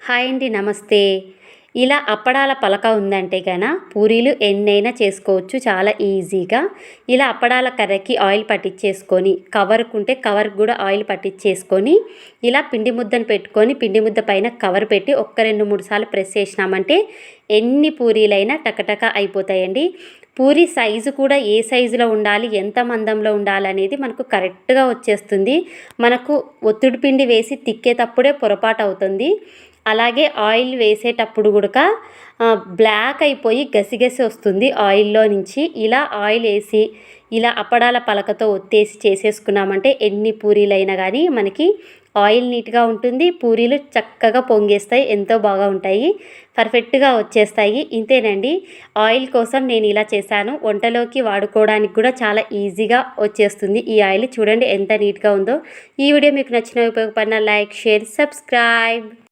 Hi అండి, నమస్తే. ఇలా అప్పడాల పలక ఉందంటే పూరీలు ఎన్నైనా చేసుకోవచ్చు చాలా ఈజీగా. ఇలా అప్పడాల కర్రకి ఆయిల్ పట్టించేసుకొని, కవర్‌కుంటే కవర్‌కి కూడా ఆయిల్ పట్టించేసుకొని, ఇలా పిండి ముద్దను పెట్టుకొని, పిండి ముద్ద పైన కవర్ పెట్టి ఒక్క 2, 3 సార్లు ప్రెస్ చేసినామంటే ఎన్ని పూరీలైనా టకటక అయిపోతాయండి. పూరి సైజు కూడా ఏ సైజులో ఉండాలి, ఎంత మందంలో ఉండాలనేది మనకు కరెక్ట్‌గా వచ్చేస్తుంది. మనకు ఒత్తుడు పిండి వేసి తిక్కేటప్పుడే పొరపాటు అవుతుంది. అలాగే ఆయిల్ వేసేటప్పుడు గుడక బ్లాక్ అయిపోయి గసిగసి వస్తుంది ఆయిల్‌లో నుంచి. ఇలా ఆయిల్ వేసి ఇలా అప్పడాల పలకతో ఒత్తేసి చేసేసుకున్నామంటే ఎన్ని పూరీలైనా కానీ మనకి ఆయిల్ నీట్‌గా ఉంటుంది. పూరీలు చక్కగా పొంగేస్తాయి. ఎంతో బాగా ఉంటాయి. పర్ఫెక్ట్‌గా వచ్చేస్తాయి. ఇంతేనండి. ఆయిల్ కోసం నేను ఇలా చేశాను. వంటలోకి వాడుకోవడానికి కూడా చాలా ఈజీగా వచ్చేస్తుంది ఈ ఆయిల్. చూడండి ఎంత నీట్‌గా ఉందో. ఈ వీడియో మీకు నచ్చినా ఉపయోగపడిన లైక్, షేర్, సబ్స్క్రైబ్.